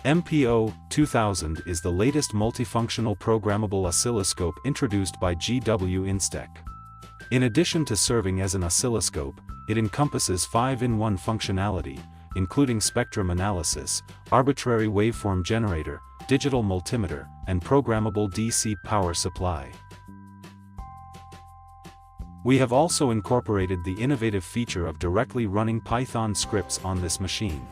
MPO 2000 is the latest multifunctional programmable oscilloscope introduced by GW Instek. In addition to serving as an oscilloscope, it encompasses 5-in-1 functionality, including spectrum analysis, arbitrary waveform generator, digital multimeter, and programmable DC power supply. We have also incorporated the innovative feature of directly running Python scripts on this machine.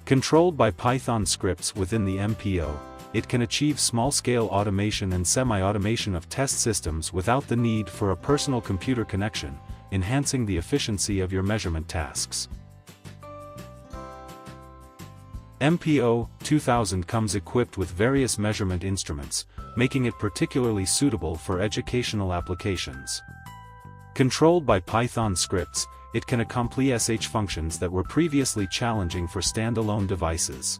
Controlled by Python scripts within the MPO, it can achieve small-scale automation and semi-automation of test systems without the need for a personal computer connection, enhancing the efficiency of your measurement tasks. MPO 2000 comes equipped with various measurement instruments, making it particularly suitable for educational applications. Controlled by Python scripts, it can accomplish functions that were previously challenging for standalone devices.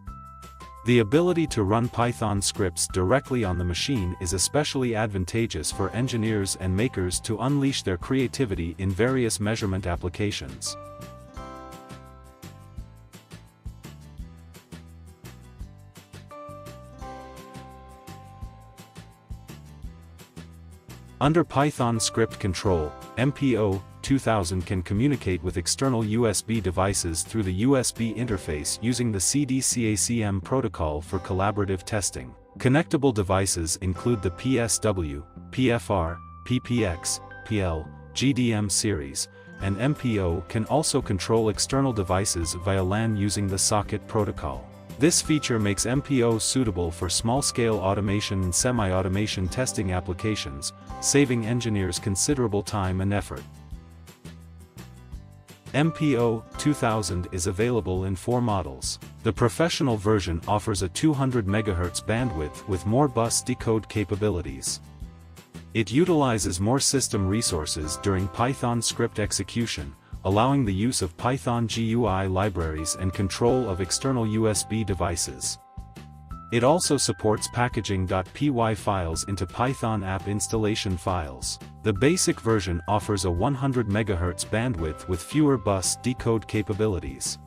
The ability to run Python scripts directly on the machine is especially advantageous for engineers and makers to unleash their creativity in various measurement applications. Under Python script control, MPO 2000 can communicate with external USB devices through the USB interface using the CDCACM protocol for collaborative testing. Connectable devices include the PSW, PFR, PPX, PL, GDM series, and MPO can also control external devices via LAN using the socket protocol. This feature makes MPO suitable for small-scale automation and semi-automation testing applications, saving engineers considerable time and effort. MPO 2000 is available in 4 models. The professional version offers a 200 MHz bandwidth with more bus decode capabilities. It utilizes more system resources during Python script execution, allowing the use of Python GUI libraries and control of external USB devices. It also supports packaging.py files into Python app installation files. The basic version offers a 100 MHz bandwidth with fewer bus decode capabilities.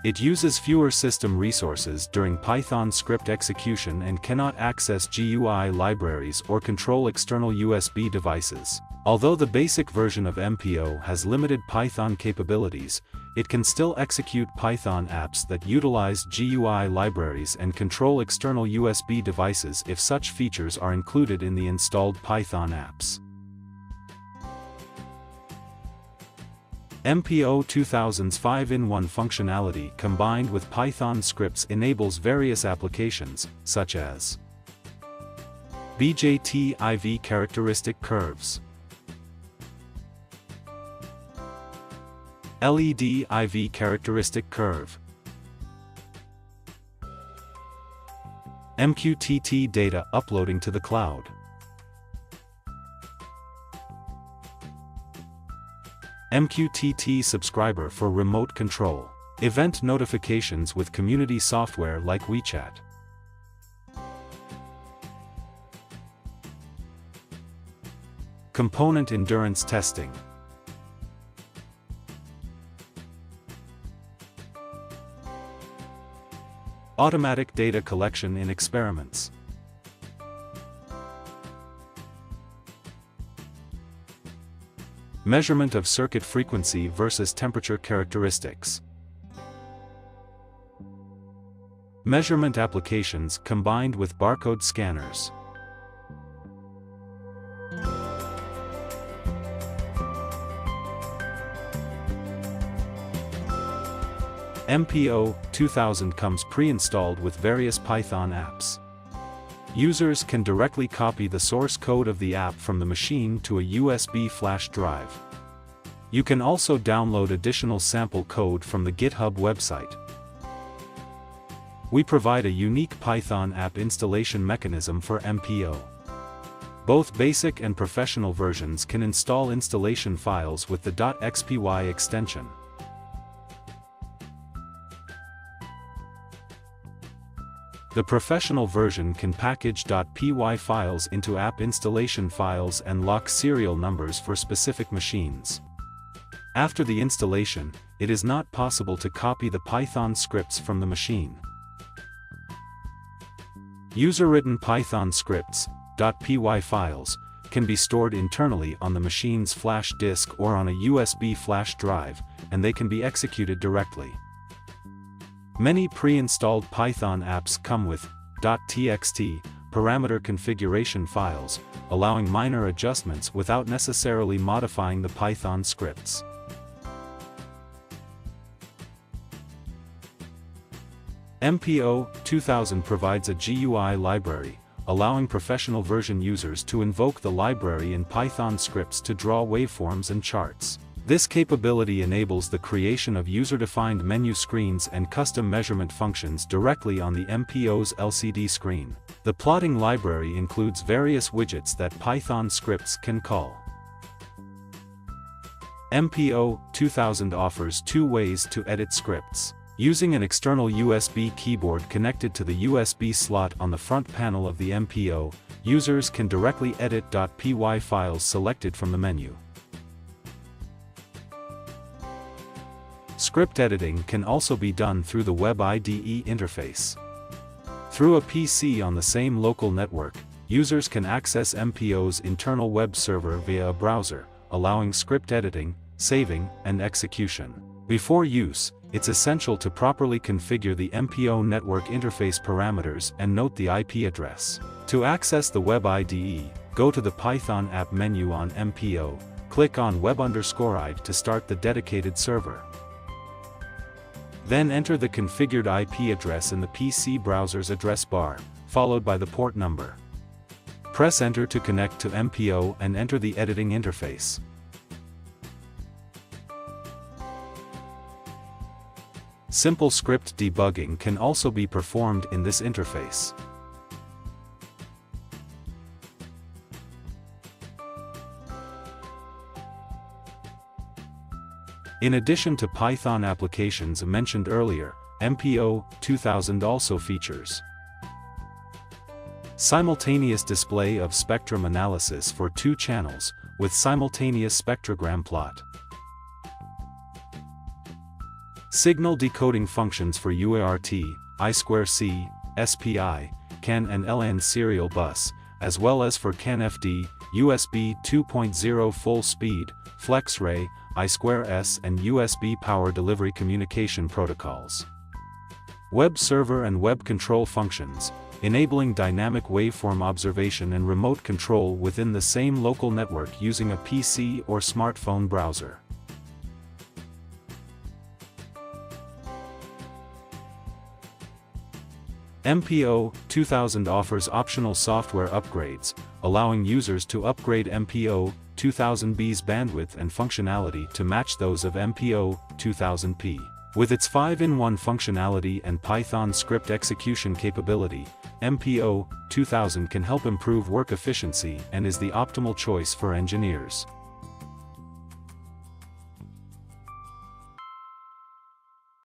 It uses fewer system resources during Python script execution and cannot access GUI libraries or control external USB devices. Although the basic version of MPO has limited Python capabilities, it can still execute Python apps that utilize GUI libraries and control external USB devices if such features are included in the installed Python apps. MPO 2000's 5-in-1 functionality combined with Python scripts enables various applications, such as BJT-IV characteristic curves, LED IV characteristic curve, MQTT data uploading to the cloud, MQTT subscriber for remote control, event notifications with community software like WeChat. Component endurance testing. Automatic data collection in experiments. Measurement of circuit frequency versus temperature characteristics. Measurement applications combined with barcode scanners. MPO 2000 comes pre-installed with various Python apps. Users can directly copy the source code of the app from the machine to a USB flash drive. You can also download additional sample code from the GitHub website. We provide a unique Python app installation mechanism for MPO. Both basic and professional versions can install installation files with the .xpy extension. The professional version can package .py files into app installation files and lock serial numbers for specific machines. After the installation, it is not possible to copy the Python scripts from the machine. User-written Python scripts, .py files, can be stored internally on the machine's flash disk or on a USB flash drive, and they can be executed directly. Many pre-installed Python apps come with .txt parameter configuration files, allowing minor adjustments without necessarily modifying the Python scripts. MPO 2000 provides a GUI library, allowing professional version users to invoke the library in Python scripts to draw waveforms and charts. This capability enables the creation of user-defined menu screens and custom measurement functions directly on the MPO's LCD screen. The plotting library includes various widgets that Python scripts can call. MPO 2000 offers two ways to edit scripts. Using an external USB keyboard connected to the USB slot on the front panel of the MPO, users can directly edit .py files selected from the menu. Script editing can also be done through the Web IDE interface. Through a PC on the same local network, users can access MPO's internal web server via a browser, allowing script editing, saving, and execution. Before use, it's essential to properly configure the MPO network interface parameters and note the IP address. To access the Web IDE, go to the Python app menu on MPO, click on web_IDE to start the dedicated server. Then enter the configured IP address in the PC browser's address bar, followed by the port number. Press Enter to connect to MPO and enter the editing interface. Simple script debugging can also be performed in this interface. In addition to Python applications mentioned earlier, MPO 2000 also features simultaneous display of spectrum analysis for 2 channels, with simultaneous spectrogram plot. Signal decoding functions for UART, I2C, SPI, CAN and LN serial bus, as well as for CAN-FD, USB 2.0 full speed, FlexRay, I2S and USB power delivery communication protocols. Web server and web control functions, enabling dynamic waveform observation and remote control within the same local network using a PC or smartphone browser. MPO 2000 offers optional software upgrades, allowing users to upgrade MPO 2000B's bandwidth and functionality to match those of MPO 2000P. With its 5-in-1 functionality and Python script execution capability, MPO 2000 can help improve work efficiency and is the optimal choice for engineers.